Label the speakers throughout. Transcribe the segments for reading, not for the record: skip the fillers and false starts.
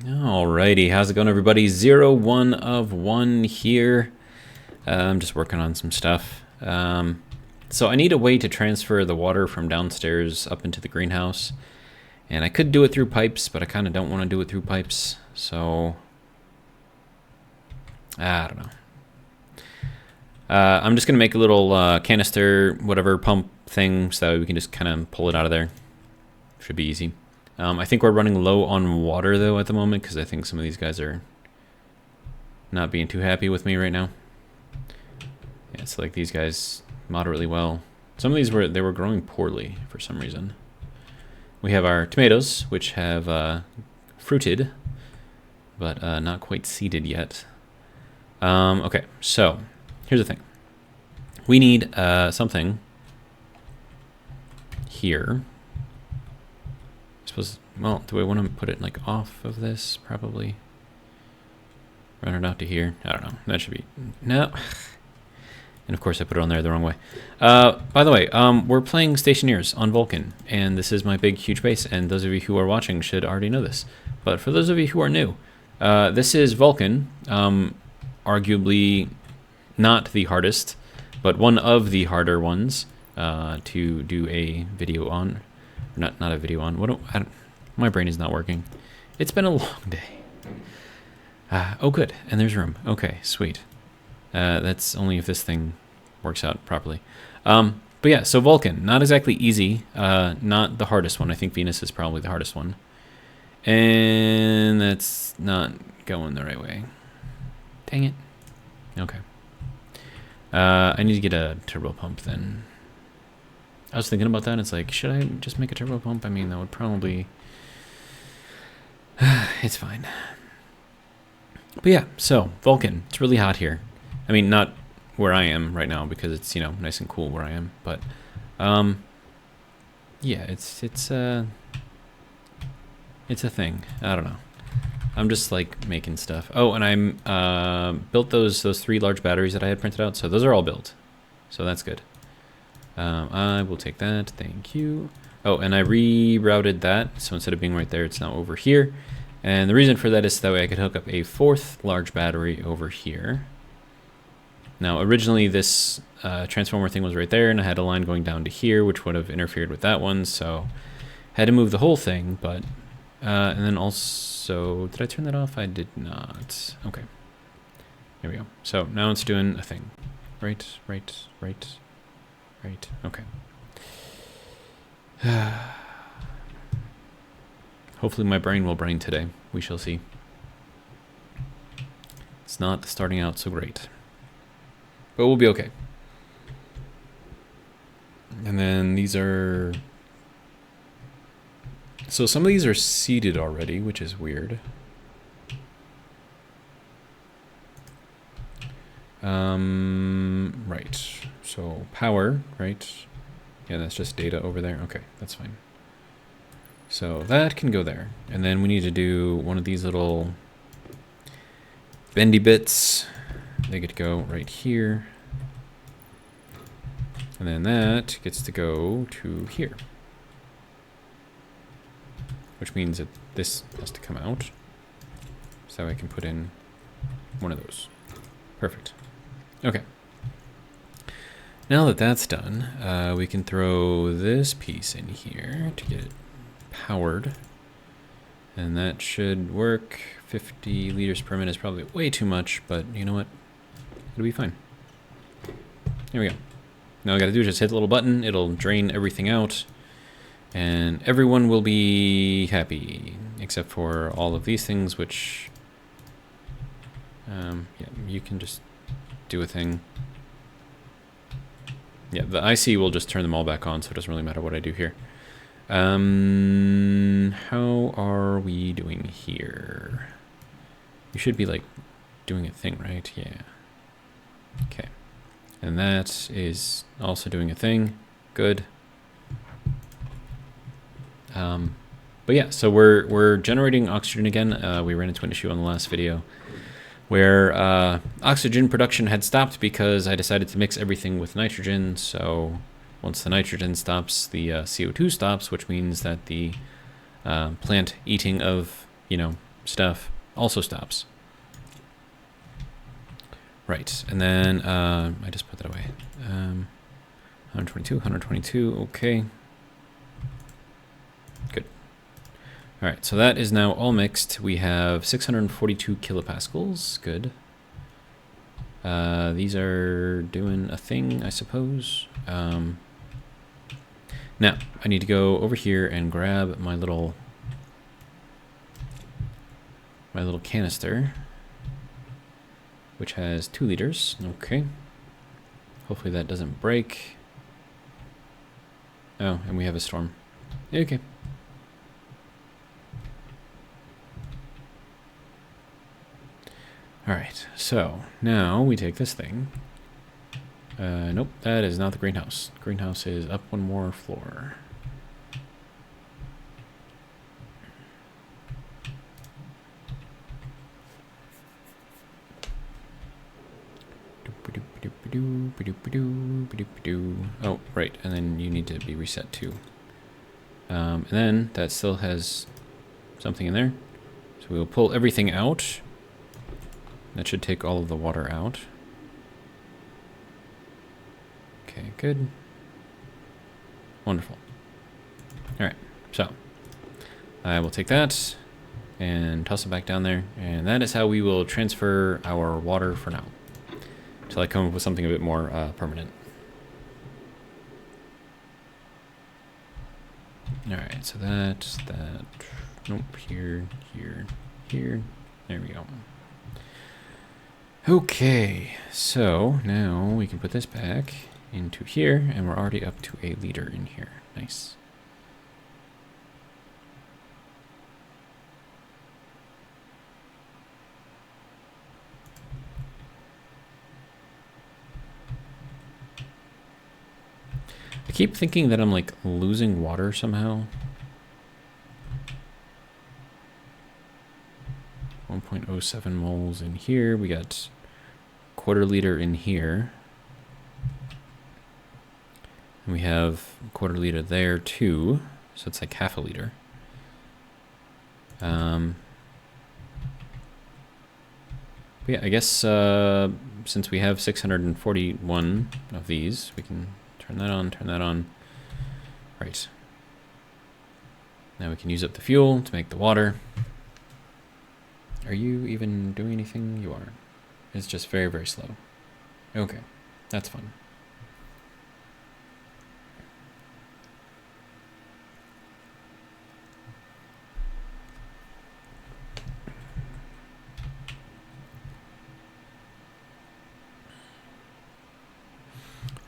Speaker 1: Alrighty, how's it going, everybody? 01 of 1 here. I'm just working on some stuff. So I need a way to transfer the water from downstairs up into the greenhouse. And I could do it through pipes, but I kind of don't want to do it through pipes. So, I don't know. I'm just going to make a little canister, whatever, pump thing, so we can just kind of pull it out of there. Should be easy. I think we're running low on water, though, at the moment, because I think some of these guys are not being too happy with me right now. Yeah, it's like these guys moderately well. Some of these they were growing poorly for some reason. We have our tomatoes, which have fruited, but not quite seeded yet. Okay, so here's the thing. We need something here. Well, do I want to put it like off of this? Probably. Run it out to here. I don't know. That should be no. And of course, I put it on there the wrong way. By the way, we're playing Stationeers on Vulkan, and this is my big, huge base. And those of you who are watching should already know this. But for those of you who are new, this is Vulkan. Arguably not the hardest, but one of the harder ones to do a video on. Not a video on. My brain is not working. It's been a long day. Oh, good. And there's room. Okay, sweet. That's only if this thing works out properly. But yeah, so Vulkan, not exactly easy. Not the hardest one. I think Venus is probably the hardest one. And that's not going the right way. Dang it. Okay. I need to get a turbo pump then. I was thinking about that. It's like, should I just make a turbo pump? I mean, that would probably... It's fine. But yeah, so, Vulkan. It's really hot here. I mean, not where I am right now, because it's, you know, nice and cool where I am. But, yeah, it's a thing. I don't know. I'm just, like, making stuff. Oh, and I built those 3 large batteries that I had printed out. So those are all built. So that's good. I will take that. Thank you. Oh, and I rerouted that. So instead of being right there, it's now over here. And the reason for that is that way I could hook up a 4th large battery over here. Now, originally this transformer thing was right there, and I had a line going down to here, which would have interfered with that one. So had to move the whole thing, but... and then also... Did I turn that off? I did not. Okay. There we go. So now it's doing a thing. Right. Okay. Hopefully my brain will brain today. We shall see. It's not starting out so great. But we'll be okay. And then these are... So some of these are seeded already, which is weird. Right. So power, right? Yeah, that's just data over there. Okay, that's fine. So that can go there. And then we need to do one of these little bendy bits. They get to go right here. And then that gets to go to here. Which means that this has to come out. So I can put in one of those. Perfect. Okay. Now that that's done, we can throw this piece in here to get it powered. And that should work. 50 liters per minute is probably way too much, but you know what? It'll be fine. There we go. Now all I gotta do is just hit the little button. It'll drain everything out. And everyone will be happy. Except for all of these things, which... yeah, you can just do a thing. Yeah, the IC will just turn them all back on, so it doesn't really matter what I do here. How are we doing here? You should be, like, doing a thing, right? Yeah. Okay. And that is also doing a thing. Good. But yeah, so we're generating oxygen again. We ran into an issue on the last video where oxygen production had stopped because I decided to mix everything with nitrogen. So once the nitrogen stops, the CO2 stops, which means that the plant eating of, stuff also stops. Right, and then I just put that away. 122, 122, okay. Good. All right, so that is now all mixed. We have 642 kilopascals, good. These are doing a thing, I suppose. Now, I need to go over here and grab my little canister, which has 2 liters. Okay. Hopefully that doesn't break. Oh, and we have a storm. Okay. All right, so now we take this thing. Nope, that is not the greenhouse. Greenhouse is up one more floor. Oh, right, and then you need to be reset too. And then that still has something in there. So we'll pull everything out. That should take all of the water out. Okay, good. Wonderful. All right, so I will take that and toss it back down there. And that is how we will transfer our water for now, until I come up with something a bit more permanent. All right, so that, nope, here, here. There we go. Okay, so now we can put this back into here, and we're already up to a liter in here. Nice. I keep thinking that I'm like losing water somehow. 1.07 moles in here. We got quarter liter in here. And we have quarter liter there too. So it's like half a liter. But yeah, I guess since we have 641 of these, we can turn that on, turn that on. Right. Now we can use up the fuel to make the water. Are you even doing anything? You are. It's just very, very slow. Okay, that's fun.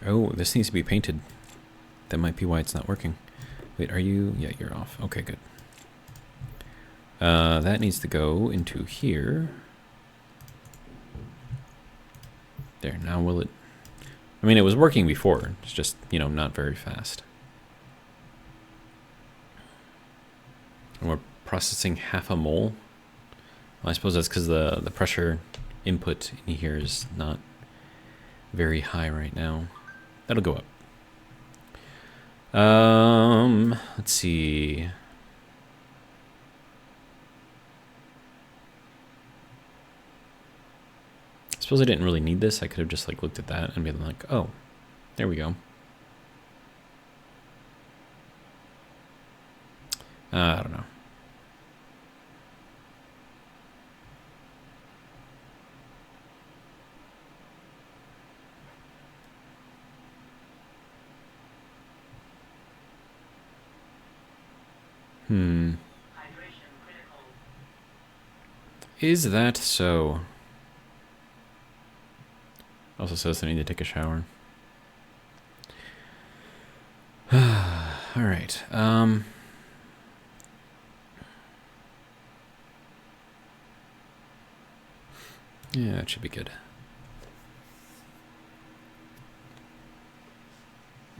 Speaker 1: Oh, this needs to be painted. That might be why it's not working. Wait, are you? Yeah, you're off. Okay, good. That needs to go into here. There, now will it... I mean, it was working before. It's just, you know, not very fast. And we're processing half a mole. Well, I suppose that's because the pressure input in here is not very high right now. That'll go up. Let's see. I suppose I didn't really need this. I could have just like looked at that and been like, oh, there we go. I don't know. Is that so? Also says I need to take a shower. All right. Yeah, that should be good.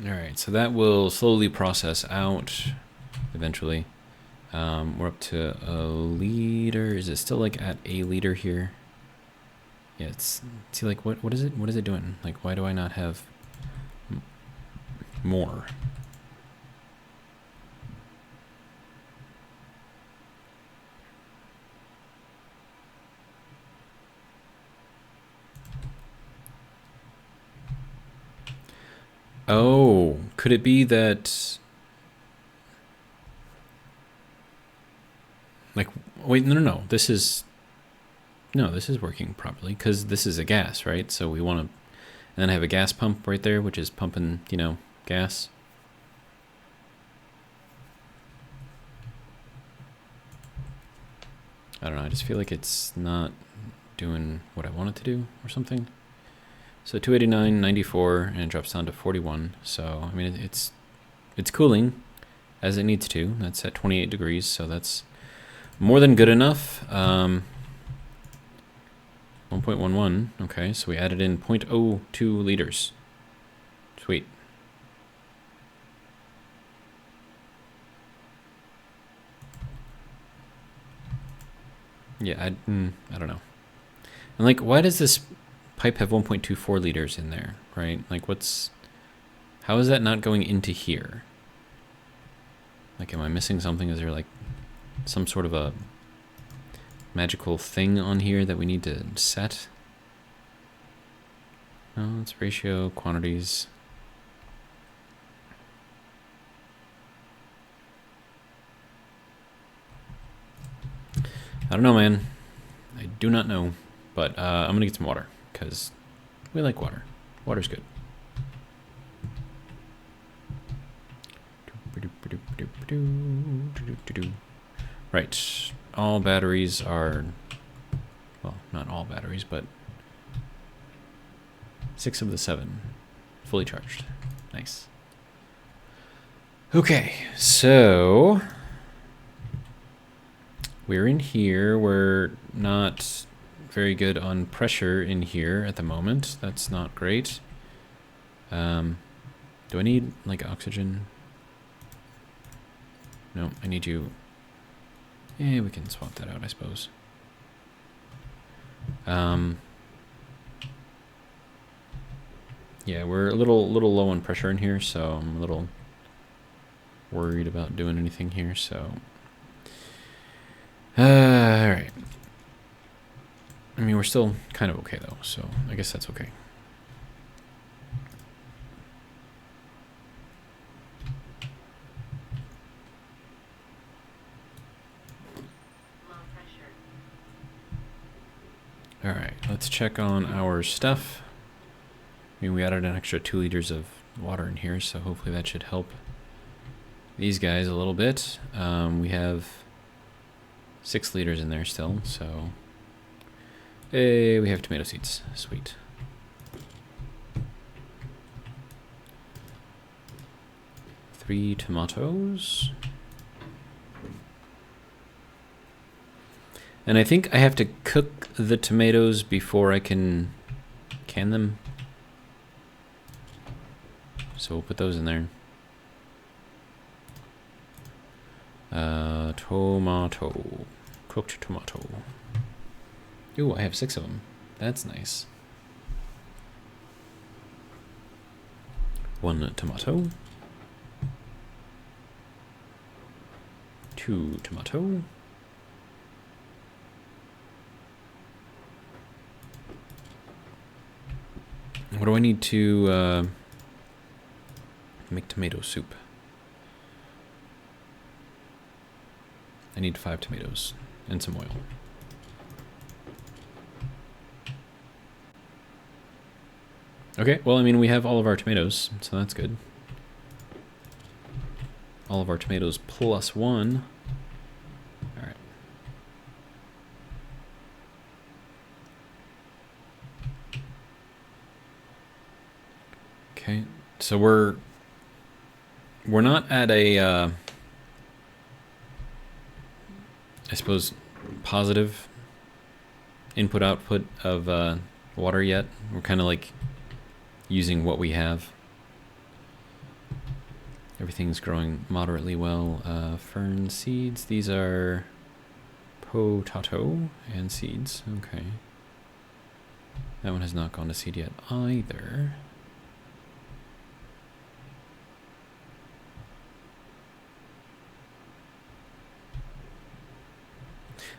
Speaker 1: All right, so that will slowly process out eventually. We're up to a liter. Is it still like at a liter here? Yeah, it's, see, like, what is it? What is it doing? Like, why do I not have more? Oh, could it be that... Like, wait, no. This is... No, this is working properly, because this is a gas, right? So we want to... And then I have a gas pump right there, which is pumping, you know, gas. I don't know, I just feel like it's not doing what I want it to do or something. So 289, 94, and it drops down to 41. So, I mean, it's cooling as it needs to. That's at 28 degrees, so that's more than good enough. 1.11, okay, so we added in 0.02 liters. Sweet. Yeah, I don't know. And like, why does this pipe have 1.24 liters in there, right? Like, how is that not going into here? Like, am I missing something? Is there like some sort of a magical thing on here that we need to set? No, it's ratio, quantities. I don't know, man. I do not know. But I'm going to get some water, because we like water. Water's good. Right. All batteries are... Well, not all batteries, but 6 of the 7 fully charged. Nice. Okay, so... We're in here. We're not very good on pressure in here at the moment. That's not great. Do I need, like, oxygen? No, I need you. Yeah, we can swap that out, I suppose. Yeah, we're a little low on pressure in here, so I'm a little worried about doing anything here, so... Alright. I mean, we're still kind of okay, though, so I guess that's okay. Alright, let's check on our stuff. I mean, we added an extra 2 liters of water in here, so hopefully that should help these guys a little bit. We have 6 liters in there still, so... Hey, we have tomato seeds. Sweet. Three tomatoes. And I think I have to cook the tomatoes before I can can them. So we'll put those in there. Tomato. Cooked tomato. Ooh, I have 6 of them. That's nice. 1 tomato. 2 tomato. What do I need to make tomato soup? I need 5 tomatoes and some oil. Okay, well, I mean, we have all of our tomatoes, so that's good. All of our tomatoes plus 1. All right. Okay, so we're not at a, I suppose, positive input-output of water yet. We're kind of like using what we have. Everything's growing moderately well. Fern seeds, these are potato and seeds. Okay. That one has not gone to seed yet either.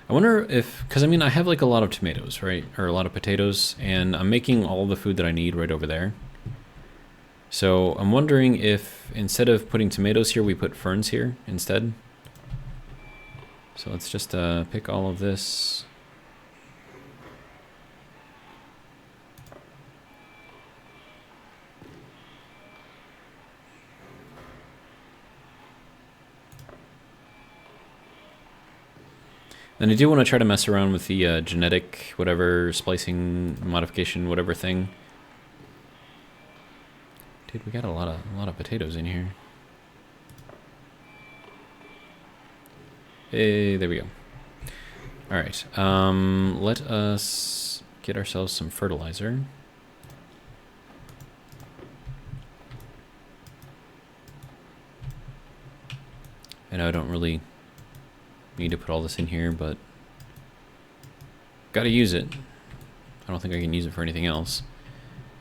Speaker 1: I wonder if, because I mean, I have like a lot of tomatoes, right? Or a lot of potatoes, and I'm making all the food that I need right over there. So I'm wondering if instead of putting tomatoes here, we put ferns here instead. So let's just pick all of this. And I do want to try to mess around with the genetic, whatever, splicing, modification, whatever thing. Dude, we got a lot of potatoes in here. Hey, there we go. All right, let us get ourselves some fertilizer. I know I don't really need to put all this in here, but gotta use it. I don't think I can use it for anything else.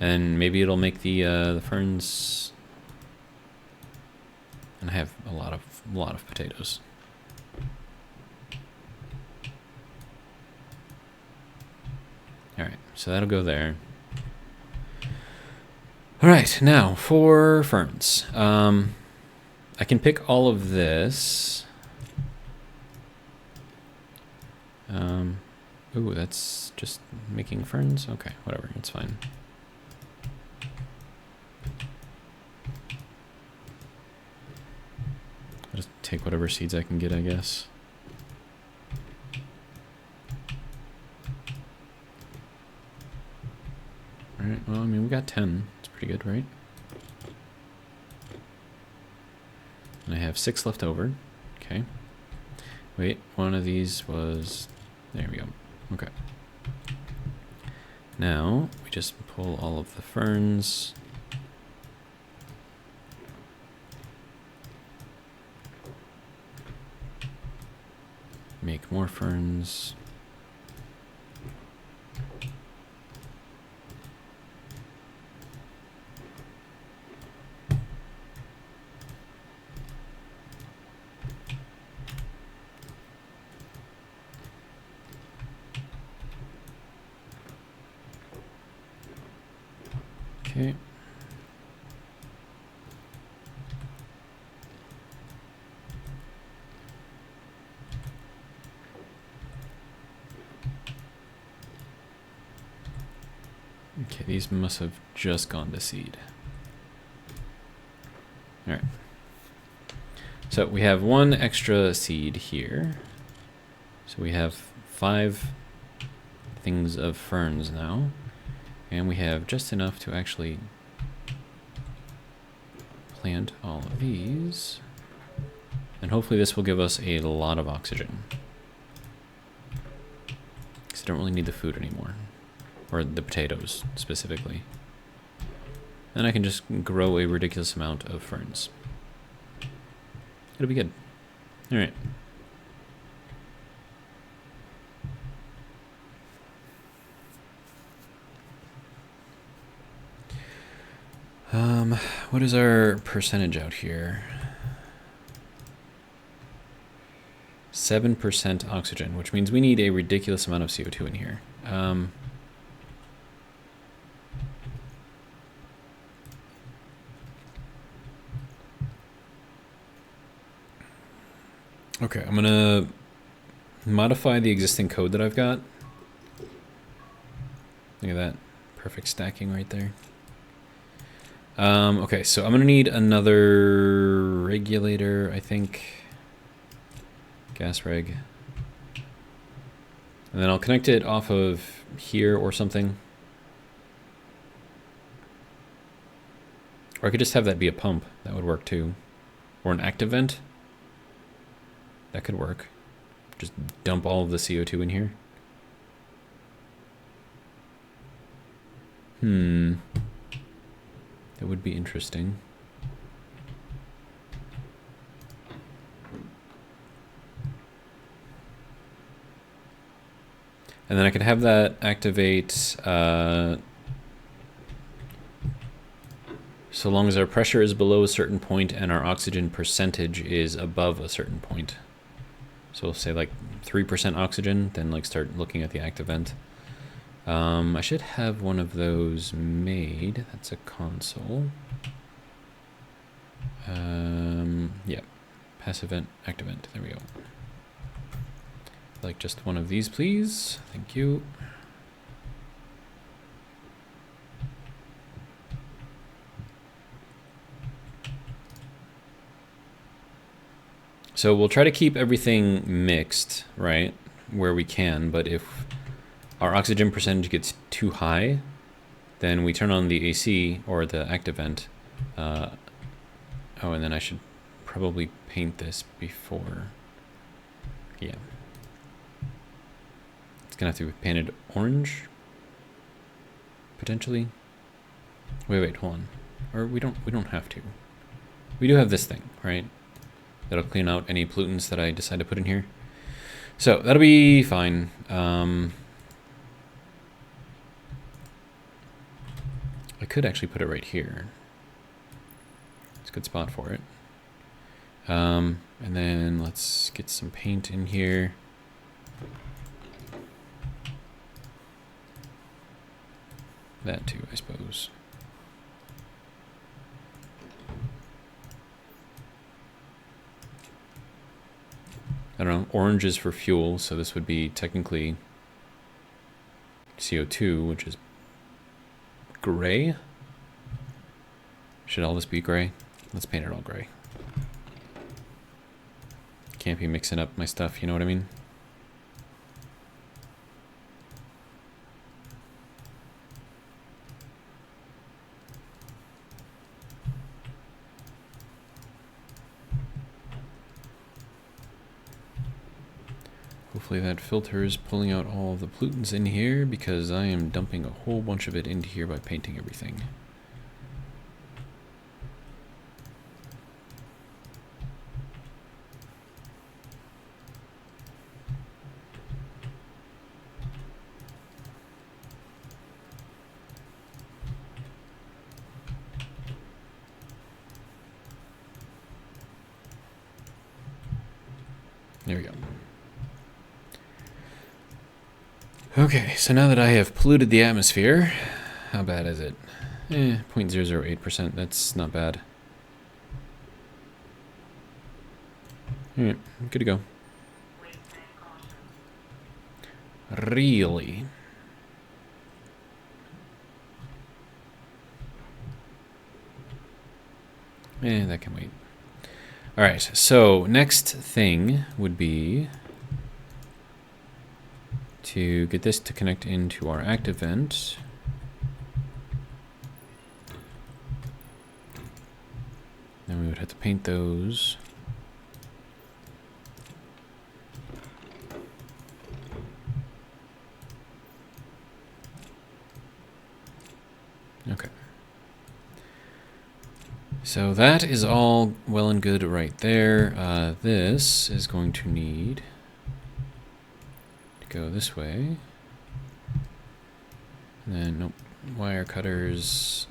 Speaker 1: And maybe it'll make the ferns. And I have a lot of potatoes. All right, so that'll go there. All right, now for ferns. I can pick all of this. Ooh, that's just making ferns? Okay, whatever, it's fine. I'll just take whatever seeds I can get, I guess. Alright, well, I mean, we got 10. It's pretty good, right? And I have 6 left over. Okay. Wait, one of these was... There we go. Okay. Now, we just pull all of the ferns. Make more ferns. Okay. Okay, these must have just gone to seed. All right. So we have 1 extra seed here. So we have 5 things of ferns now. And we have just enough to actually plant all of these. And hopefully this will give us a lot of oxygen. Because I don't really need the food anymore. Or the potatoes, specifically. And I can just grow a ridiculous amount of ferns. It'll be good. Alright. What is our percentage out here? 7% oxygen, which means we need a ridiculous amount of CO2 in here. Okay, I'm gonna modify the existing code that I've got. Look at that. Perfect stacking right there. Okay, so I'm gonna need another regulator, I think. Gas reg. And then I'll connect it off of here or something. Or I could just have that be a pump. That would work too. Or an active vent. That could work. Just dump all of the CO2 in here. That would be interesting. And then I could have that activate so long as our pressure is below a certain point and our oxygen percentage is above a certain point. So we'll say like 3% oxygen, then like start looking at the active vent. I should have one of those made. That's a console. Yeah, passive vent, active vent. There we go. Like just one of these, please. Thank you. So we'll try to keep everything mixed, right, where we can, but if our oxygen percentage gets too high, then we turn on the AC or the active vent. Oh, and then I should probably paint this before. Yeah. It's gonna have to be painted orange, potentially. Wait, hold on. Or we don't have to. We do have this thing, right? That'll clean out any pollutants that I decide to put in here. So that'll be fine. I could actually put it right here. It's a good spot for it. And then let's get some paint in here. That too, I suppose. I don't know, orange is for fuel, so this would be technically CO2, which is gray. Should all this be gray? Let's paint it all gray. Can't be mixing up my stuff, you know what I mean? Hopefully that filter is pulling out all the pollutants in here, because I am dumping a whole bunch of it into here by painting everything. There we go. Okay, so now that I have polluted the atmosphere, how bad is it? 0.008%, that's not bad. Alright, good to go. Really? That can wait. Alright, so next thing would be to get this to connect into our active vent. Then we would have to paint those. Okay. So that is all well and good right there. This is going to need to go this way. And then, nope, wire cutters.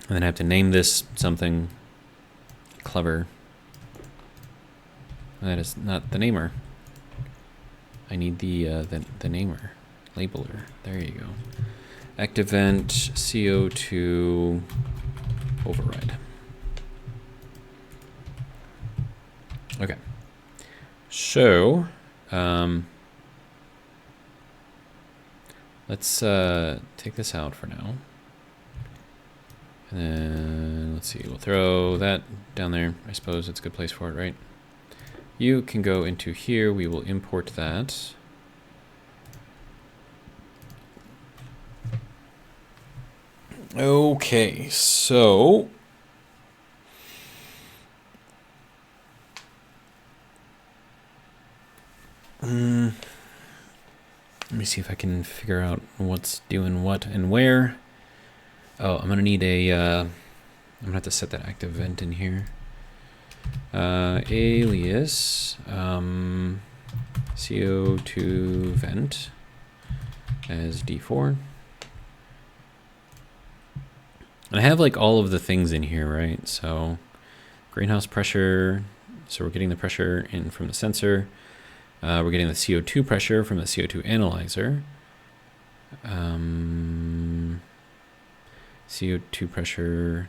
Speaker 1: And then I have to name this something clever. That is not the namer. I need the namer, labeler. There you go. Active vent CO2 override. Okay. So, let's take this out for now. And then, let's see, we'll throw that down there. I suppose it's a good place for it, right? You can go into here. We will import that. Okay, so let me see if I can figure out what's doing what and where. Oh, I'm gonna need a I'm gonna have to set that active vent in here. Alias CO2 vent as D4. And I have like all of the things in here, right? So greenhouse pressure, so we're getting the pressure in from the sensor. We're getting the CO2 pressure from the CO2 analyzer. CO2 pressure.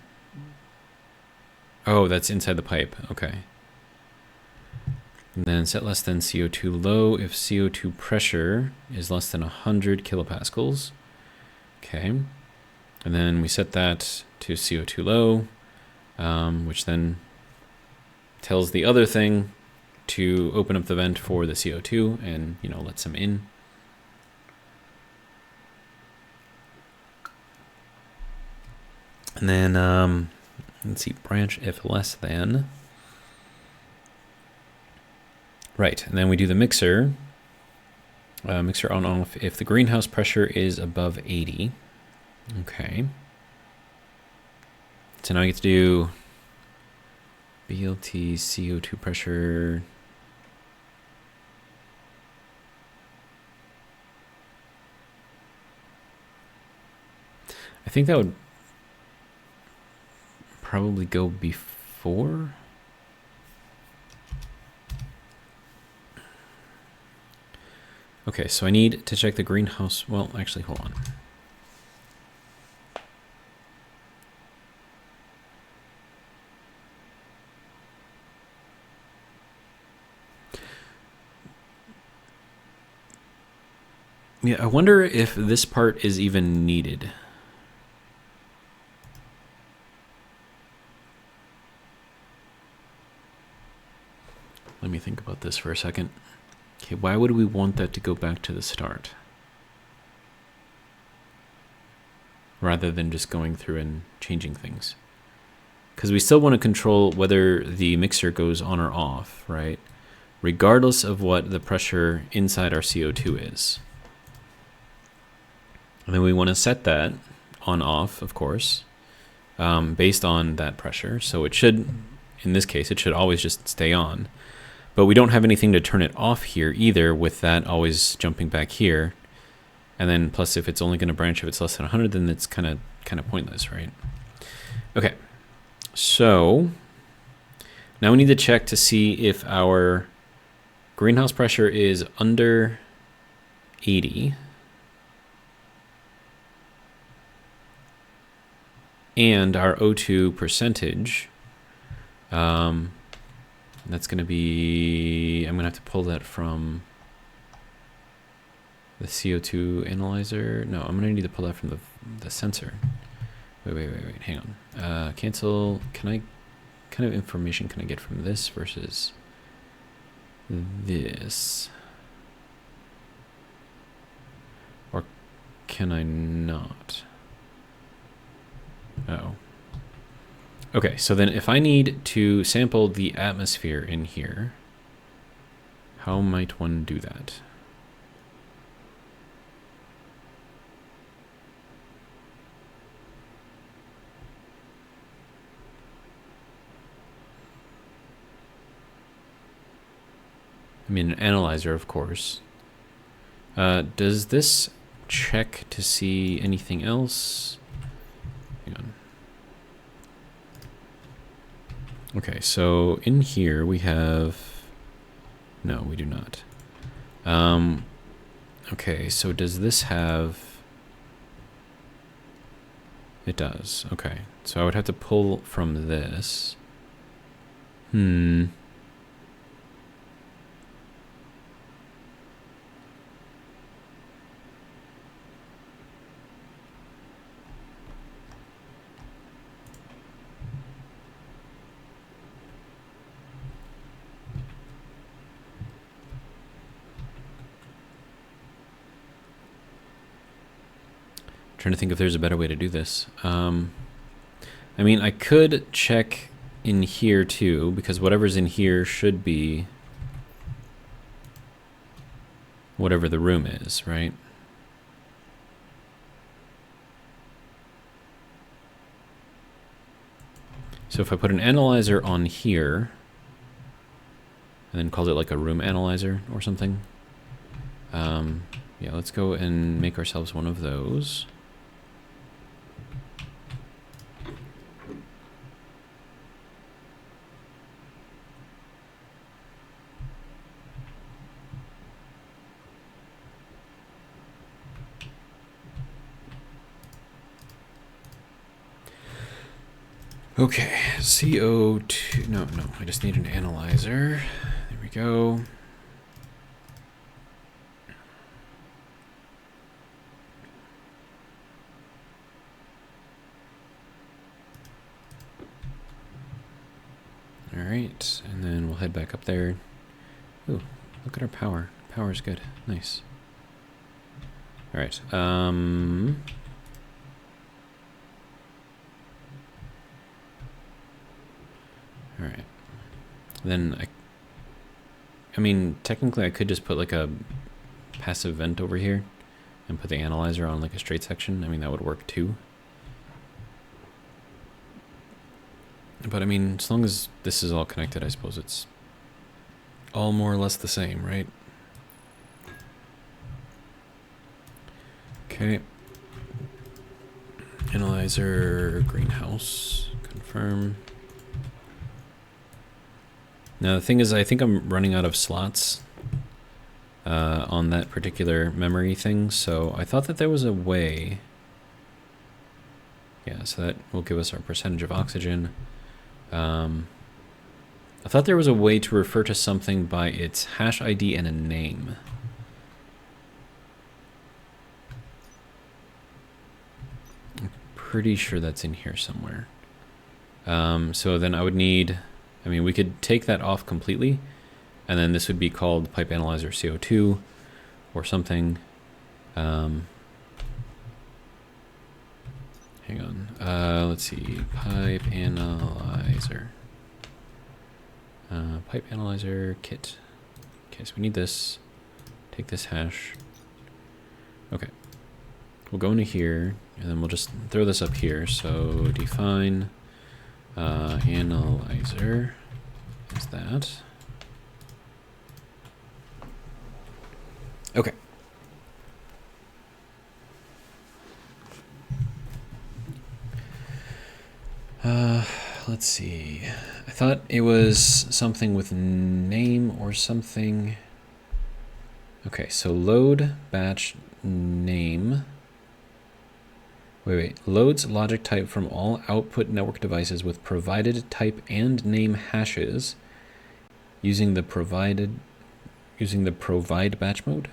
Speaker 1: Oh, that's inside the pipe. Okay. And then set less than CO2 low if CO2 pressure is less than 100 kilopascals. Okay. And then we set that to CO2 low, which then tells the other thing to open up the vent for the CO2 and, you know, let some in. And then, let's see, branch if less than. Right, and then we do the mixer. Mixer on off if the greenhouse pressure is above 80. Okay. So now I get to do BLT CO2 pressure. I think that would probably go before. Okay, so I need to check the greenhouse. Well, actually, hold on. Yeah, I wonder if this part is even needed. Let me think about this for a second. Okay, why would we want that to go back to the start? Rather than just going through and changing things. Because we still want to control whether the mixer goes on or off, right? Regardless of what the pressure inside our CO2 is. And then we want to set that on off, of course, based on that pressure. So it should, in this case, it should always just stay on. But we don't have anything to turn it off here either, with that always jumping back here. And then plus if it's only going to branch if it's less than 100, then it's kind of pointless, right? Okay, so now we need to check to see if our greenhouse pressure is under 80. And our O2 percentage, that's going to be, I'm going to have to pull that from the CO2 analyzer. No, I'm going to need to pull that from the sensor. Wait, hang on. Cancel, what kind of information can I get from this versus this? Or can I not? Oh. Okay, so then if I need to sample the atmosphere in here, how might one do that? I mean, an analyzer, of course. Does this check to see anything else? Hang on. Okay, so in here we have, no, we do not. Okay, so does this have, it does, okay. So I would have to pull from this. Trying to think if there's a better way to do this. I mean, I could check in here too, because whatever's in here should be whatever the room is, right? So if I put an analyzer on here, and then calls it like a room analyzer or something, yeah, let's go and make ourselves one of those. Okay, CO2, no, I just need an analyzer. There we go. All right, and then we'll head back up there. Ooh, look at our power. Power's good, nice. All right, all right. Then I mean, technically I could just put like a passive vent over here and put the analyzer on like a straight section. I mean, that would work too. But I mean, as long as this is all connected, I suppose it's all more or less the same, right? Okay. Analyzer, greenhouse, confirm. Now the thing is, I think I'm running out of slots on that particular memory thing, so I thought that there was a way. Yeah, so that will give us our percentage of oxygen. I thought there was a way to refer to something by its hash ID and a name. I'm pretty sure that's in here somewhere. So then I would need, I mean, we could take that off completely, and then this would be called pipe analyzer CO2 or something. Hang on. Let's see. Pipe analyzer. Pipe analyzer kit. Okay, so we need this. Take this hash. Okay. We'll go into here, and then we'll just throw this up here. So define analyzer is that. Okay. Let's see. I thought it was something with name or something. Okay, so load batch name. Wait. Loads logic type from all output network devices with provided type and name hashes using the provide batch mode.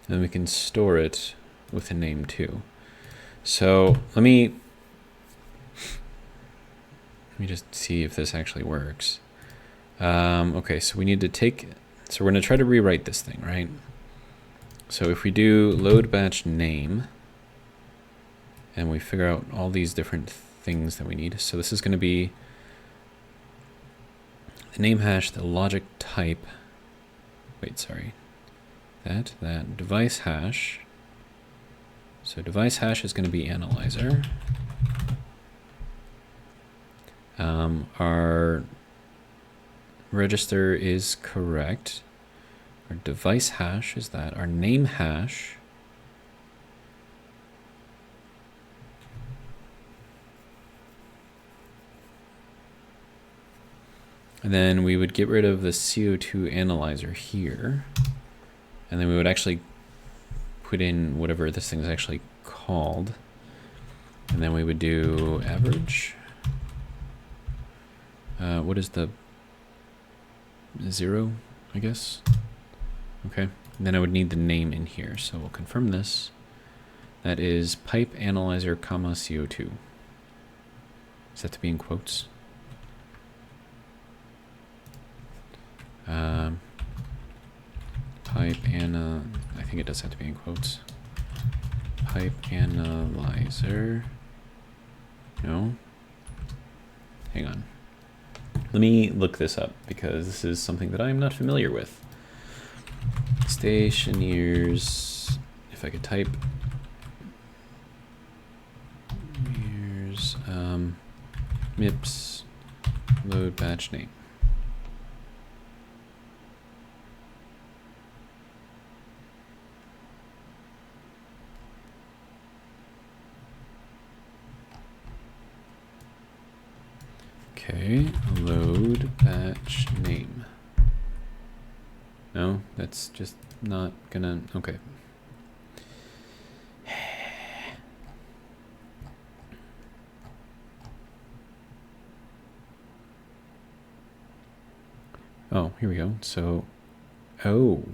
Speaker 1: Then we can store it with a name too. So let me just see if this actually works. Okay, so we need to take, so we're going to try to rewrite this thing, right? So if we do load batch name, and we figure out all these different things that we need. So this is going to be the name hash, the logic type. Wait, sorry. That device hash. So device hash is going to be analyzer. Our register is correct. Our device hash is that. Our name hash. And then we would get rid of the CO2 analyzer here. And then we would actually put in whatever this thing is actually called. And then we would do average. What is the 0, I guess? Okay. And then I would need the name in here. So we'll confirm this. That is pipe analyzer, comma, CO2. Is that to be in quotes? Pipe I think it does have to be in quotes. Pipe analyzer. No. Hang on. Let me look this up because this is something that I am not familiar with. Stationeers. If I could type. MIPS load batch name. Okay, load batch name. No, that's just not gonna, okay. Oh, here we go. So, oh,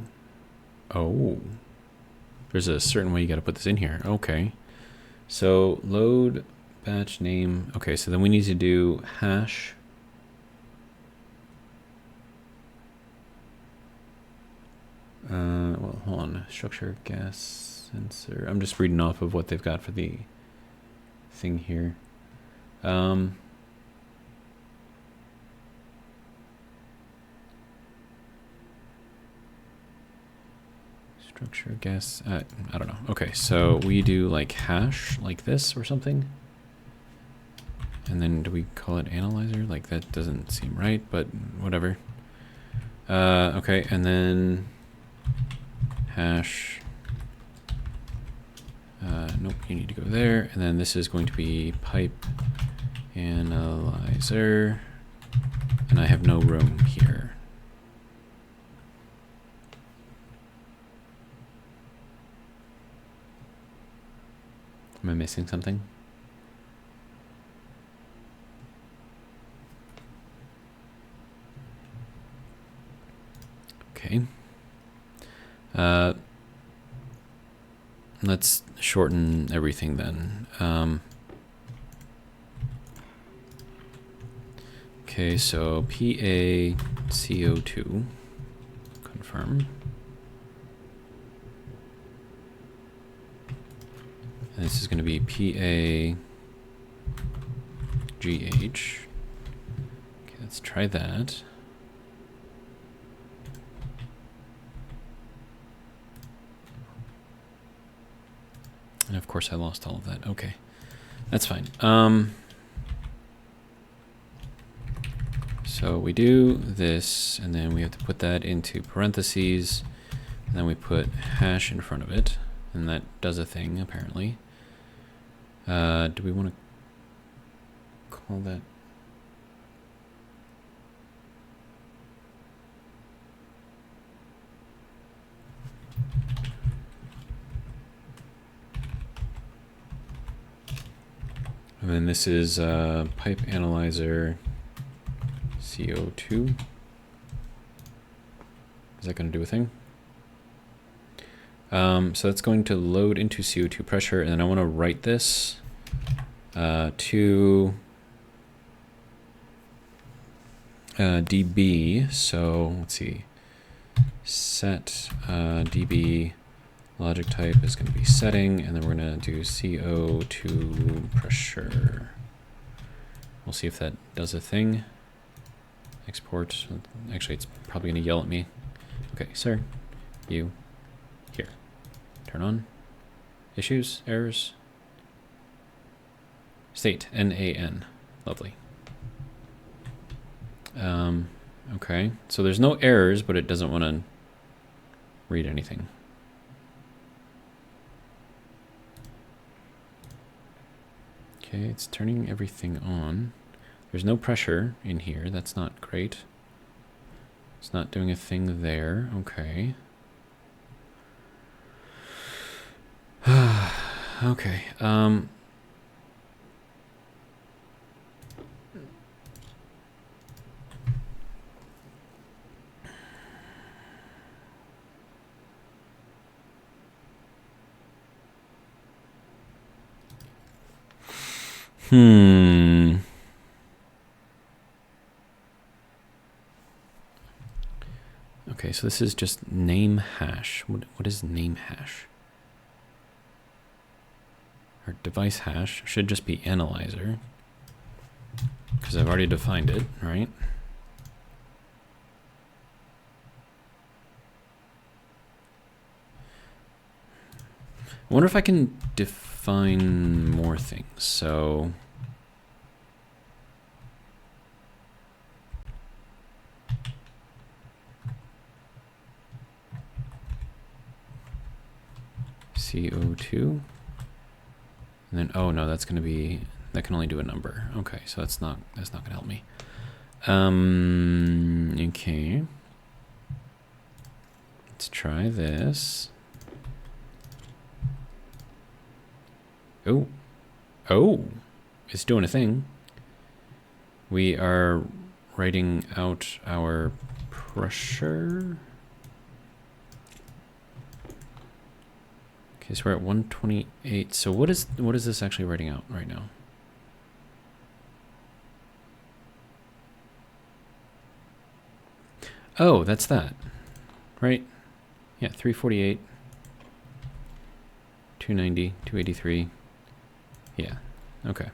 Speaker 1: there's a certain way you got to put this in here. Okay. So load batch name. Okay, so then we need to do hash. Well, hold on. Structure, gas, sensor. I'm just reading off of what they've got for the thing here. Structure, gas, I don't know. Okay, so we do like hash like this or something. And then do we call it analyzer? Like that doesn't seem right, but whatever. Okay, and then hash. Nope, you need to go there. And then this is going to be pipe analyzer. And I have no room here. Am I missing something? Okay. Let's shorten everything then. Okay, so PaCO2, confirm. And this is going to be PaGH. Okay, let's try that. And of course I lost all of that. Okay, that's fine. So we do this, and then we have to put that into parentheses, and then we put hash in front of it, and that does a thing, apparently. Do we want to call that? And then this is pipe analyzer CO2. Is that going to do a thing? So that's going to load into CO2 pressure, and then I want to write this to dB. So let's see, set dB. Logic type is going to be setting, and then we're going to do CO2 pressure. We'll see if that does a thing. Export. Actually, it's probably going to yell at me. Okay, sir, you, here. Turn on. Issues, errors. State, NaN. Lovely. Okay, so there's no errors, but it doesn't want to read anything. Okay, it's turning everything on. There's no pressure in here. That's not great. It's not doing a thing there. Okay. Okay. Okay, so this is just name hash. What is name hash? Our device hash should just be analyzer, because I've already defined it, right? I wonder if I can define more things. So CO2. And then, oh no, that's gonna be, that can only do a number. Okay, so that's not gonna help me. Okay. Let's try this. Oh, it's doing a thing. We are writing out our pressure. Okay, so we're at 128. So what is this actually writing out right now? Oh, that's that, right? Yeah, 348, 290, 283. Yeah, okay.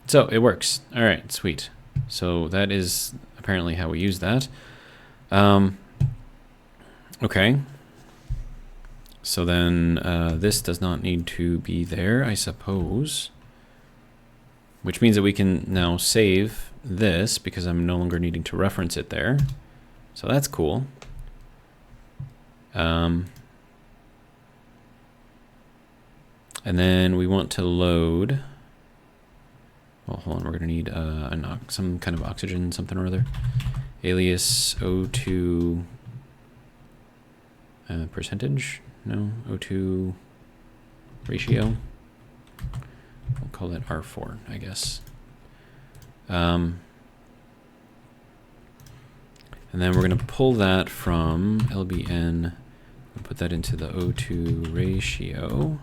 Speaker 1: So it works. All right, sweet. So that is apparently how we use that. Okay. So then this does not need to be there, I suppose. Which means that we can now save this because I'm no longer needing to reference it there. So that's cool. And then we want to load. Well, hold on, we're going to need some kind of oxygen, something or other. Alias O2 percentage? No, O2 ratio. We'll call that R4, I guess. And then we're going to pull that from LBN and put that into the O2 ratio.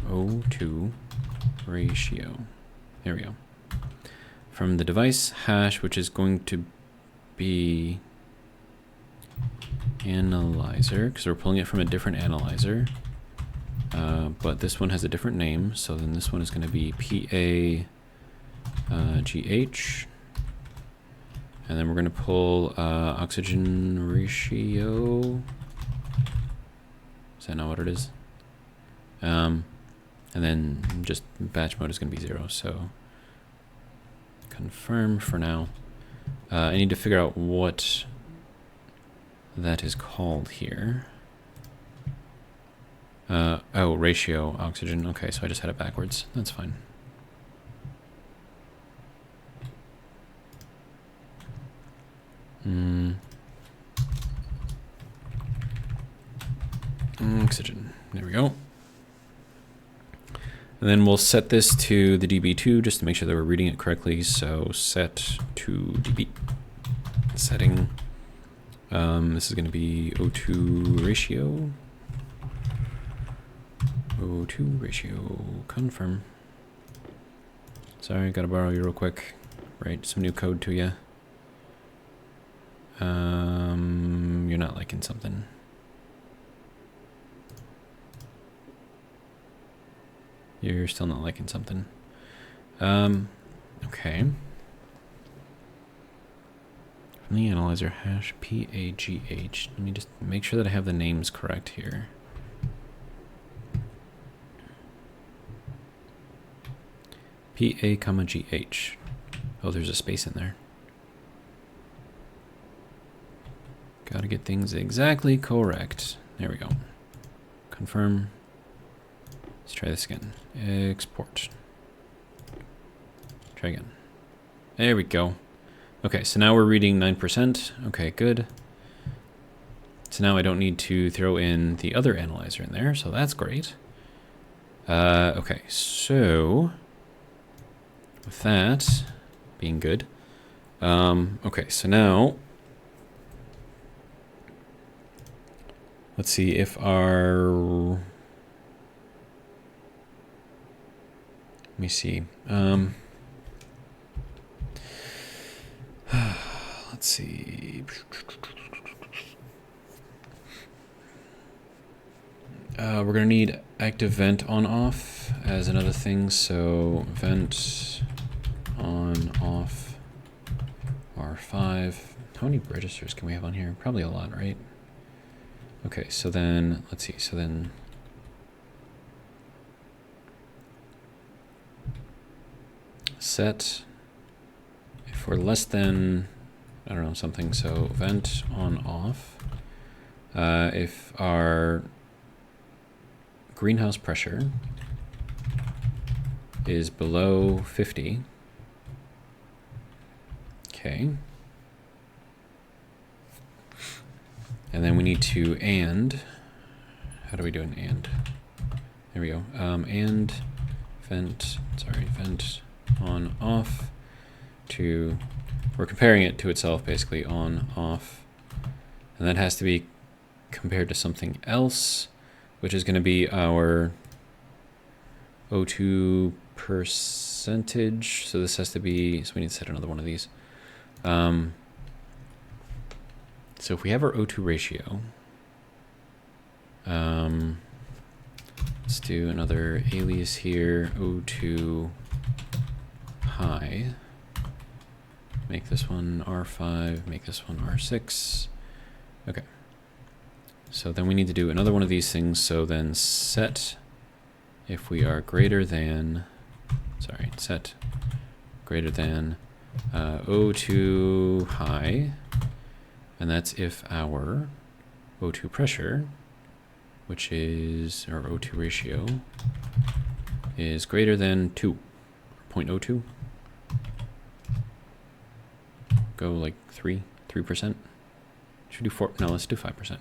Speaker 1: O2 ratio. There we go. From the device hash, which is going to be analyzer, because we're pulling it from a different analyzer. But this one has a different name, so then this one is going to be PAGH. And then we're going to pull oxygen ratio. Is that not what it is? And then just batch mode is going to be 0, so confirm for now. I need to figure out what that is called here. Oh, ratio oxygen. Okay, so I just had it backwards. That's fine. Oxygen. There we go. And then we'll set this to the dB2 just to make sure that we're reading it correctly. So set to dB. Setting. This is going to be O2 ratio. O2 ratio. Confirm. Sorry, gotta borrow you real quick. Write some new code to you. You're not liking something. You're still not liking something. Okay. From the analyzer hash PAGH. Let me just make sure that I have the names correct here. PA, GH. Oh, there's a space in there. Gotta get things exactly correct. There we go. Confirm. Let's try this again. Export. Try again. There we go. Okay, so now we're reading 9%. Okay, good. So now I don't need to throw in the other analyzer in there, so that's great. Okay, so with that being good. Okay, so now let's see if our... Let me see. Let's see. We're going to need active vent on off as another thing. So vent on off R5. How many registers can we have on here? Probably a lot, right? Okay, so then let's see. So then set if we're less than, I don't know, something. So vent on off if our greenhouse pressure is below 50, okay, and then we need to how do we do an and? There we go. And vent on off to, we're comparing it to itself basically, on off, and that has to be compared to something else, which is going to be our O2 percentage. So this has to be, so we need to set another one of these. So if we have our O2 ratio, let's do another alias here, O2 high. Make this one R5, make this one R6. Okay. So then we need to do another one of these things. So then set, if we are greater than, set greater than O2 high, and that's if our O2 pressure, which is our O2 ratio, is greater than 0.02. Go like 3%. Should we do 4? No, let's do 5%.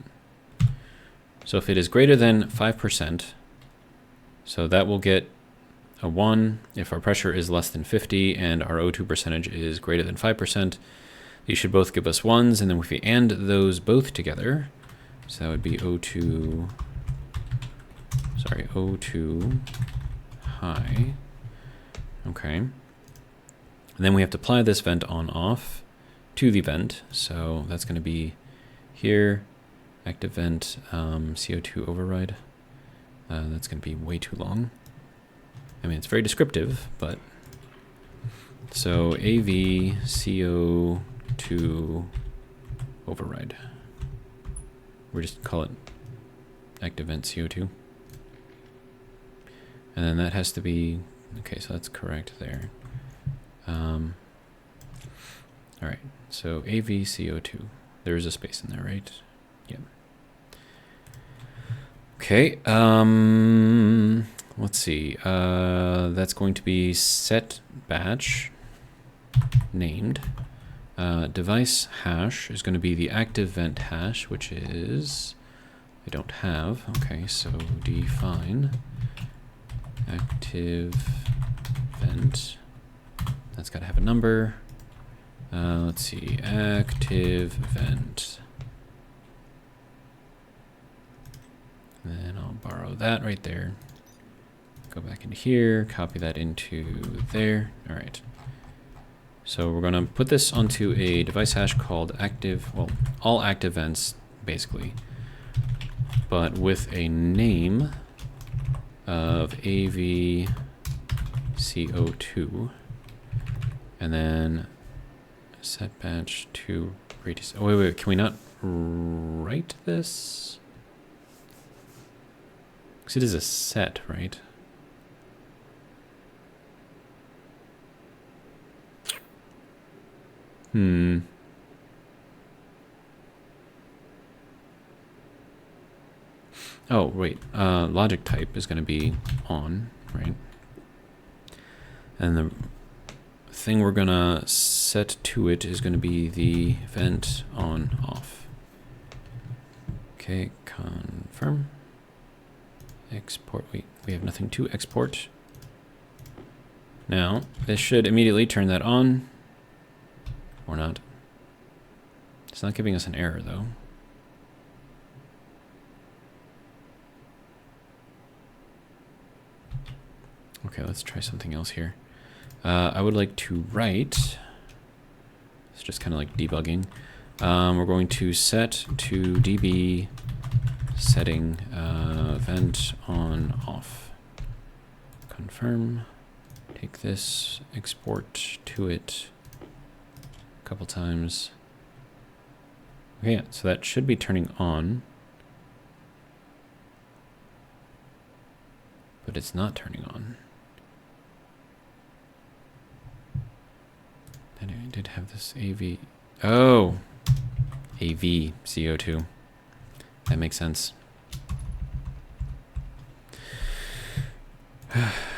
Speaker 1: So if it is greater than 5%, so that will get a 1. If our pressure is less than 50 and our O2 percentage is greater than 5%, these should both give us 1s. And then if we AND those both together, so that would be O2 high. Okay. And then we have to apply this vent on off to the vent. So that's going to be here, active vent, CO2 override. That's going to be way too long. I mean, it's very descriptive, but so AV CO2 override. We just call it active vent CO2. And then that has to be, okay, so that's correct there. All right, so AV CO2. There is a space in there, right? Yeah. Okay, let's see. That's going to be set batch named. Device hash is going to be the active vent hash, which is, I don't have. Okay, so define active vent. That's got to have a number. Let's see, active vent. And then I'll borrow that right there. Go back into here, copy that into there. All right. So we're going to put this onto a device hash called active, well, all active vents, basically, but with a name of AV CO2, and then set batch to radius. Oh, wait, can we not write this? Because it is a set, right? Oh, wait. Logic type is going to be on, right? And the thing we're going to set to it is going to be the vent on off. Okay, confirm. Export. Wait, we have nothing to export. Now, this should immediately turn that on. Or not. It's not giving us an error, though. Okay, let's try something else here. I would like to write, it's just kind of like debugging. We're going to set to db setting vent on off. Confirm. Take this, export to it a couple times. Okay, yeah, so that should be turning on. But it's not turning on. And I did have this AV. Oh! AV CO2. That makes sense.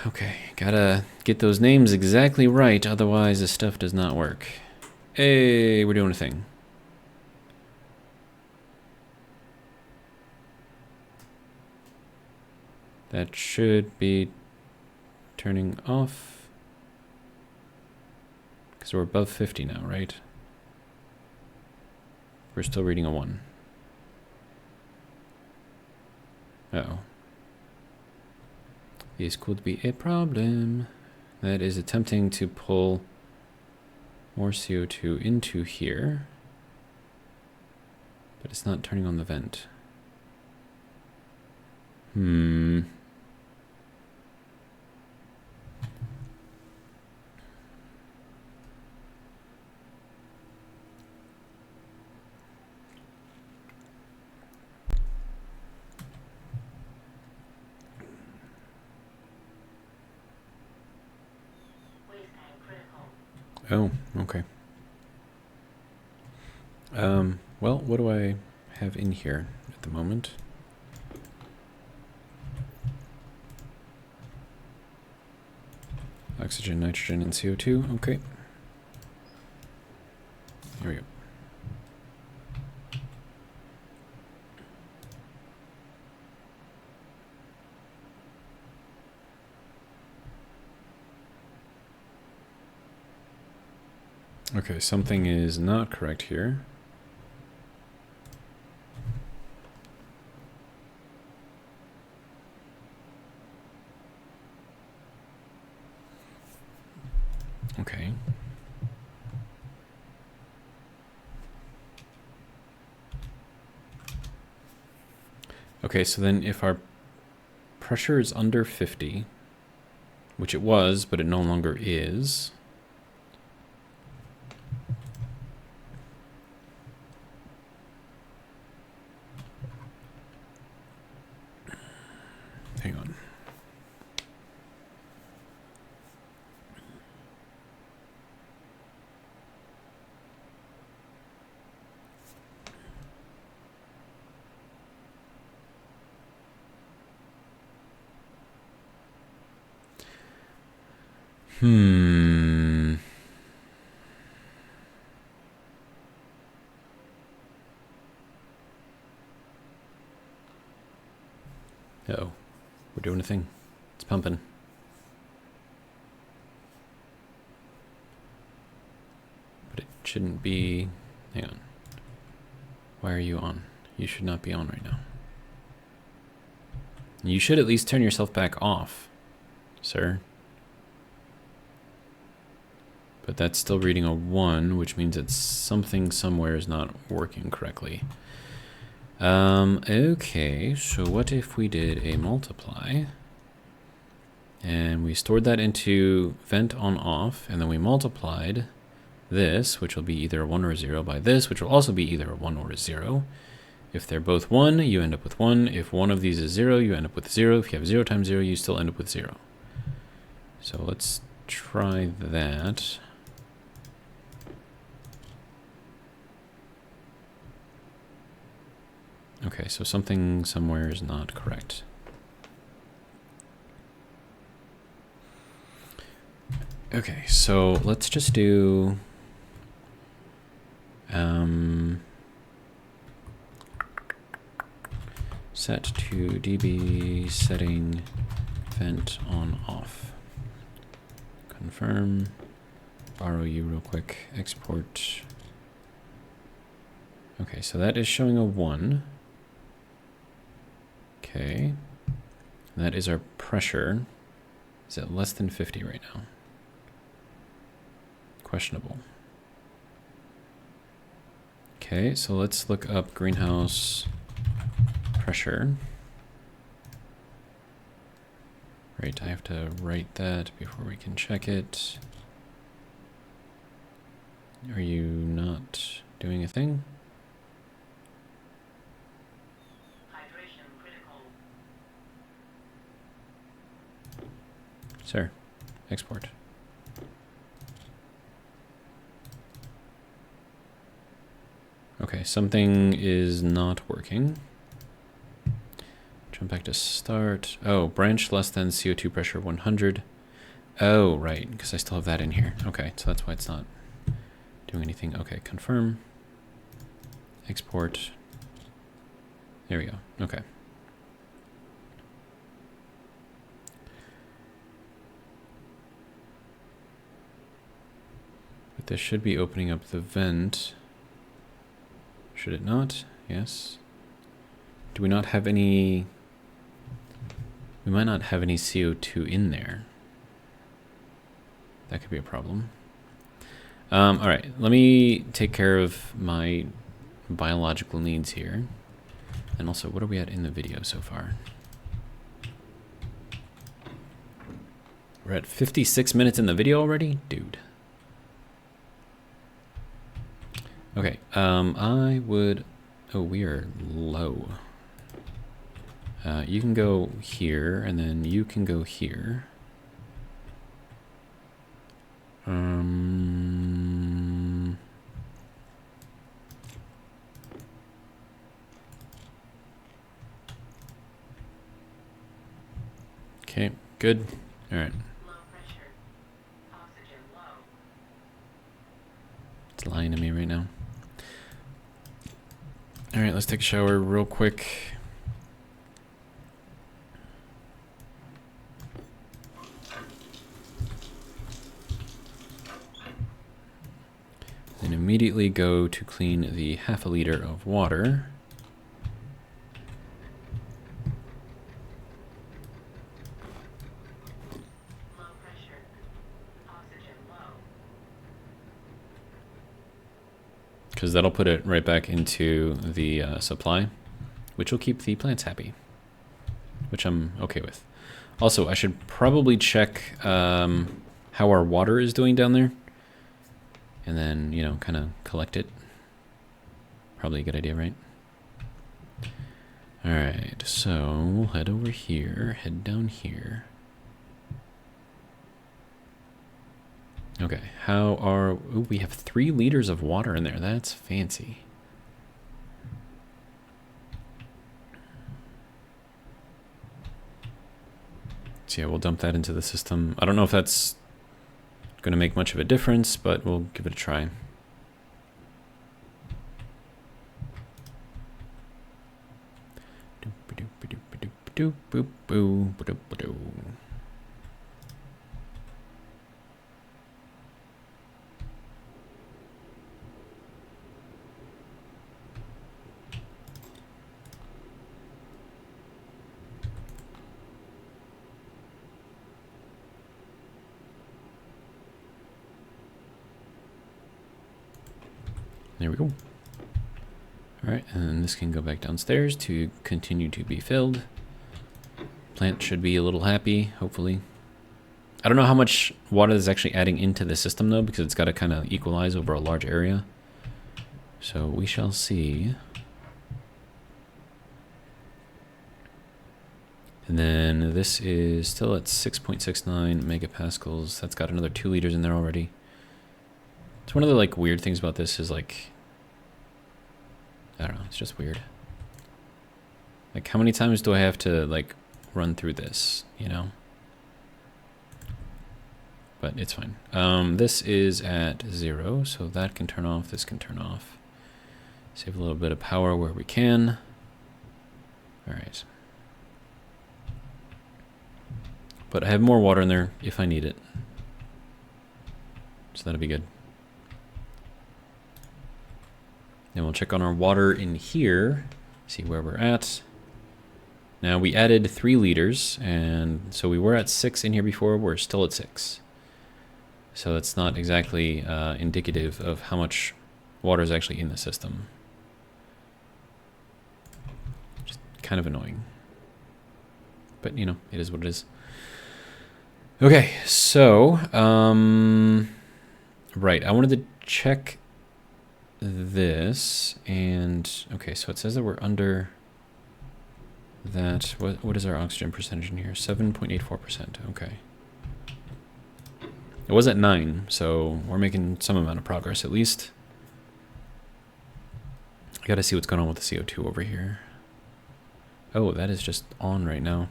Speaker 1: Okay, gotta get those names exactly right, otherwise this stuff does not work. Hey, we're doing a thing. That should be turning off. Because we're above 50 now, right? We're still reading a 1. Uh-oh. This could be a problem. That is attempting to pull more CO2 into here. But it's not turning on the vent. Oh, okay. Well, what do I have in here at the moment? Oxygen, nitrogen, and CO2. Okay. Here we go. Okay, something is not correct here. Okay. Okay, so then if our pressure is under 50, which it was, but it no longer is, hang on. Uh-oh. We're doing a thing. It's pumping. But it shouldn't be... Hang on. Why are you on? You should not be on right now. You should at least turn yourself back off, sir. But that's still reading a 1, which means that something somewhere is not working correctly. Okay, so what if we did a multiply and we stored that into vent on off, and then we multiplied this, which will be either a 1 or a 0, by this, which will also be either a 1 or a 0. If they're both 1, you end up with 1. If one of these is 0, you end up with 0. If you have 0 times 0, you still end up with 0. So let's try that. Okay, so something somewhere is not correct. Okay, so let's just do set to dB setting vent on off. Confirm. Borrow you real quick. Export. Okay, so that is showing a 1. Okay. That is our pressure. Is it less than 50 right now? Questionable. Okay, so let's look up greenhouse pressure. Right, I have to write that before we can check it. Are you not doing a thing? Hydration critical. Sir, export. Okay, something is not working. Jump back to start. Oh, branch less than CO2 pressure 100. Oh, right, because I still have that in here. Okay, so that's why it's not doing anything. Okay, confirm. Export. There we go. Okay. But this should be opening up the vent. Should it not? Yes. Do we not have any... We might not have any CO2 in there. That could be a problem. All right, let me take care of my biological needs here. And also, what are we at in the video so far? We're at 56 minutes in the video already? Dude. Okay, I would... Oh, we are low. You can go here, and then you can go here. Okay, good. All right.
Speaker 2: Low pressure. Oxygen low.
Speaker 1: It's lying to me right now. All right, let's take a shower real quick. Then immediately go to clean the half a liter of water.
Speaker 2: Low pressure. Oxygen low.
Speaker 1: Because that'll put it right back into the supply, which will keep the plants happy, which I'm okay with. Also, I should probably check how our water is doing down there, and then, you know, kind of collect it. Probably a good idea, right? All right, so we'll head over here, head down here. Okay, how are... Ooh, we have 3 liters of water in there. That's fancy. So yeah, we'll dump that into the system. I don't know if that's going to make much of a difference, but we'll give it a try. There we go. All right, and this can go back downstairs to continue to be filled. Plant should be a little happy, hopefully. I don't know how much water is actually adding into the system, though, because it's got to kind of equalize over a large area. So we shall see. And then this is still at 6.69 megapascals. That's got another 2 liters in there already. It's one of the like weird things about this is like, I don't know, it's just weird. Like, how many times do I have to like run through this, you know? But it's fine. This is at 0, so that can turn off, this can turn off. Save a little bit of power where we can. All right. But I have more water in there if I need it. So that'll be good. Then we'll check on our water in here, see where we're at. Now we added 3 liters, and so we were at 6 in here before, we're still at 6. So that's not exactly indicative of how much water is actually in the system. Just kind of annoying. But, you know, it is what it is. Okay, so, right, I wanted to check this, and okay, so it says that we're under that. What is our oxygen percentage in here? 7.84%. Okay, it was at 9, so we're making some amount of progress at least. I gotta see what's going on with the CO2 over here. Oh, that is just on right now.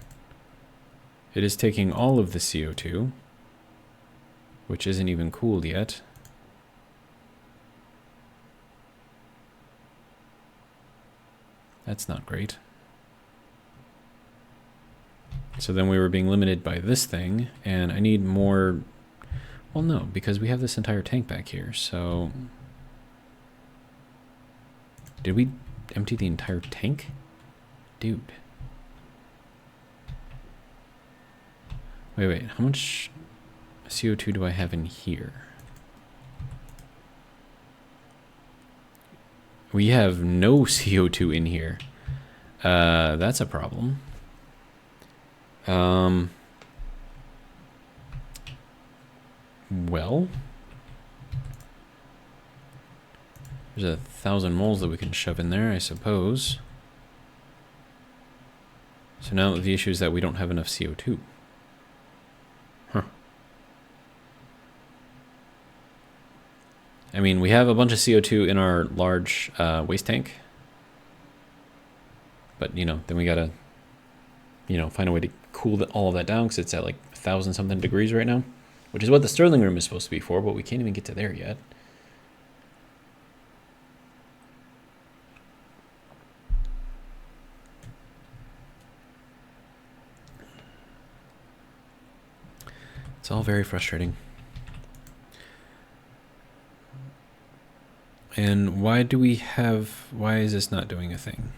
Speaker 1: It is taking all of the CO2, which isn't even cooled yet. That's not great. So then we were being limited by this thing, and I need more... Well, no, because we have this entire tank back here, so... Did we empty the entire tank? Dude. Wait, how much CO2 do I have in here? We have no CO2 in here. That's a problem. Well, there's 1,000 moles that we can shove in there, I suppose. So now the issue is that we don't have enough CO2. Huh. I mean, we have a bunch of CO2 in our large waste tank. But, you know, then we gotta, you know, find a way to cool all of that down because it's at like 1,000 something degrees right now. Which is what the Stirling room is supposed to be for, but we can't even get to there yet. It's all very frustrating. And why is this not doing a thing?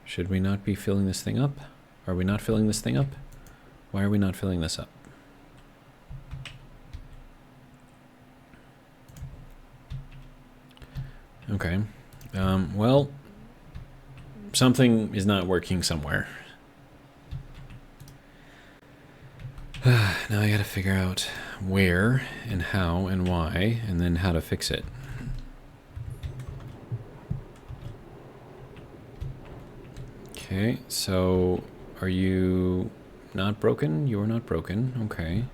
Speaker 1: Should we not be filling this thing up? Are we not filling this thing up? Why are we not filling this up? Okay. Well, something is not working somewhere. Now I gotta figure out where and how and why, and then how to fix it. Okay, so are you not broken? You are not broken. Okay.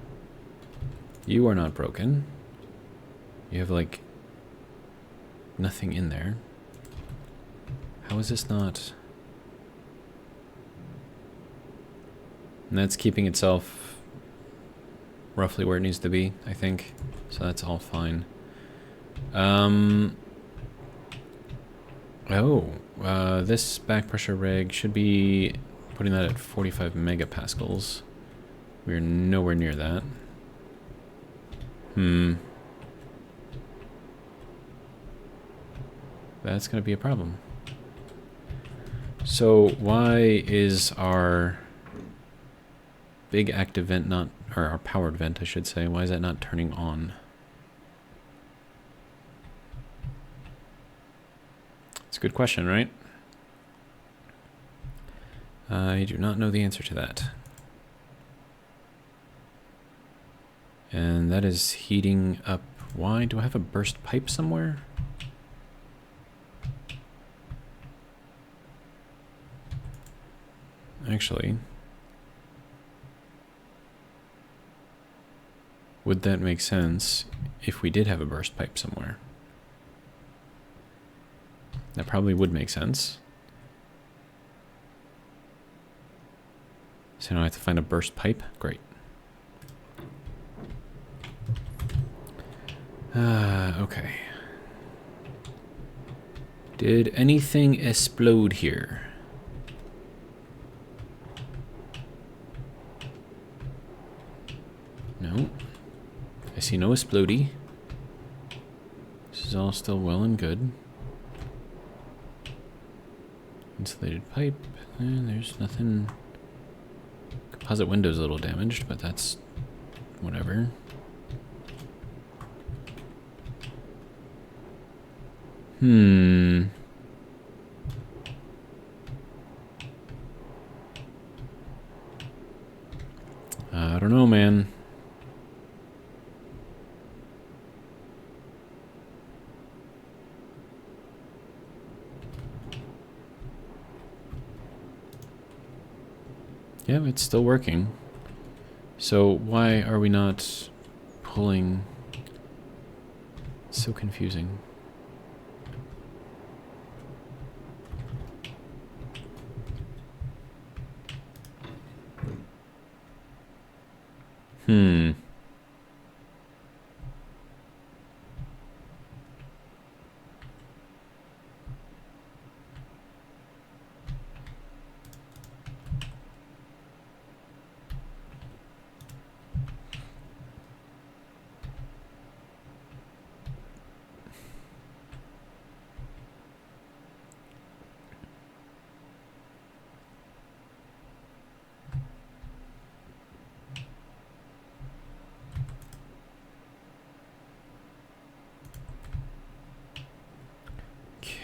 Speaker 1: You are not broken. You have like nothing in there. How is this not? And that's keeping itself roughly where it needs to be, I think. So that's all fine. This back pressure reg should be putting that at 45 megapascals. We're nowhere near that. That's going to be a problem. So why is our big active vent not, or our powered vent, I should say, why is that not turning on? It's a good question, right? I do not know the answer to that. And that is heating up. Why? Do I have a burst pipe somewhere? Actually, would that make sense if we did have a burst pipe somewhere? That probably would make sense. So now I have to find a burst pipe? Great. Okay. Did anything explode here? No. I see no explodey. This is all still well and good. Insulated pipe. There's nothing. Composite window's a little damaged, but that's whatever. I don't know, man. Yeah, it's still working. So why are we not pulling? It's so confusing. Hmm.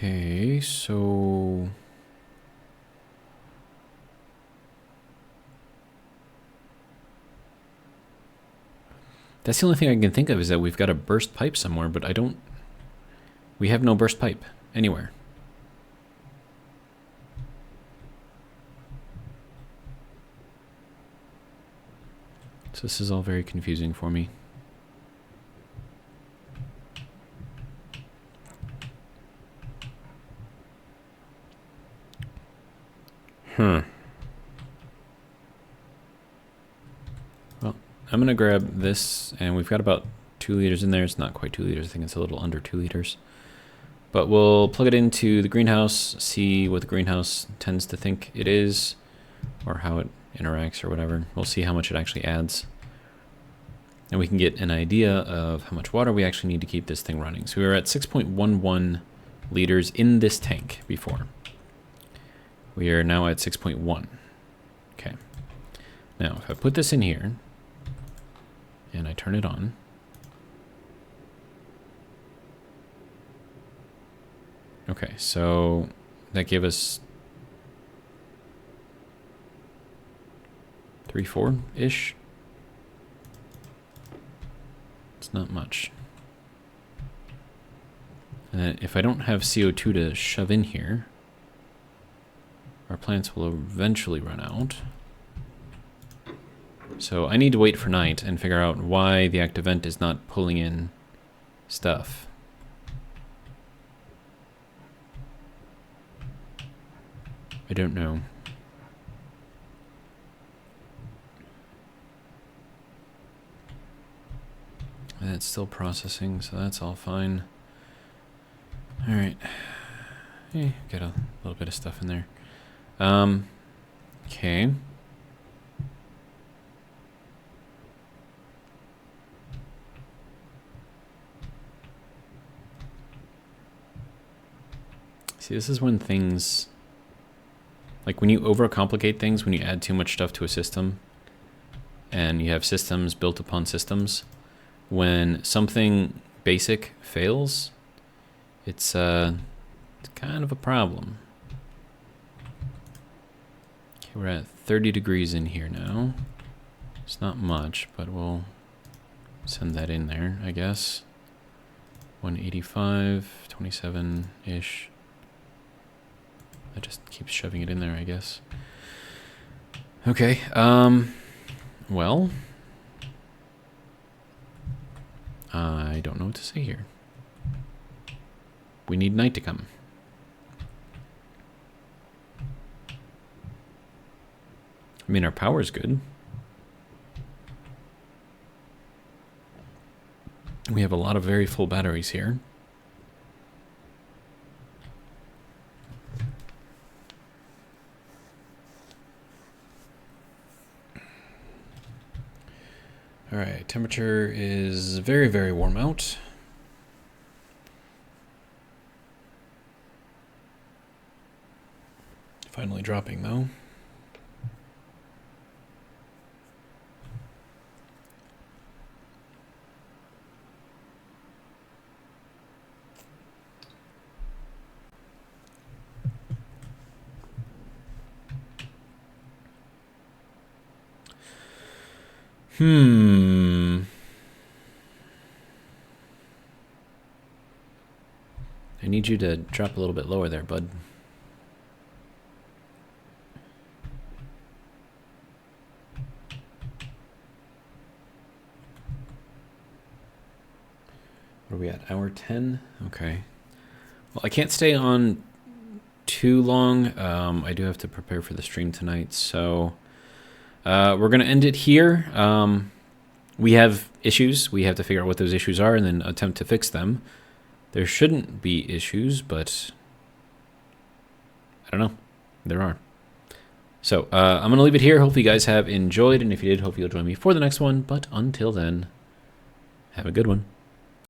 Speaker 1: Okay, so that's the only thing I can think of is that we've got a burst pipe somewhere, but I don't. We have no burst pipe anywhere. So this is all very confusing for me. Well, I'm going to grab this, and we've got about 2 liters in there. It's not quite 2 liters. I think it's a little under 2 liters. But we'll plug it into the greenhouse, see what the greenhouse tends to think it is, or how it interacts or whatever. We'll see how much it actually adds. And we can get an idea of how much water we actually need to keep this thing running. So we were at 6.11 liters in this tank before. We are now at 6.1. Okay. Now, if I put this in here, and I turn it on, okay, so that gave us 3-4-ish. It's not much. And if I don't have CO2 to shove in here, our plants will eventually run out. So I need to wait for night and figure out why the active vent is not pulling in stuff. I don't know. And it's still processing, so that's all fine. All right. Hey, got a little bit of stuff in there. Okay. See, this is when things, like when you overcomplicate things, when you add too much stuff to a system, and you have systems built upon systems, when something basic fails, it's kind of a problem. Okay, we're at 30 degrees in here now. It's not much, but we'll send that in there, I guess. 185, 27-ish. That just keeps shoving it in there, I guess. Okay, well, I don't know what to say here. We need night to come. I mean, our power's good. We have a lot of very full batteries here. All right, temperature is very, very warm out. Finally dropping though. I need you to drop a little bit lower there, bud. What are we at? Hour 10? Okay. Well, I can't stay on too long. I do have to prepare for the stream tonight, so we're going to end it here. we have issues. We have to figure out what those issues are and then attempt to fix them. There shouldn't be issues, but I don't know. There are. So I'm going to leave it here. Hope you guys have enjoyed. And if you did, hope you'll join me for the next one. But until then, have a good one.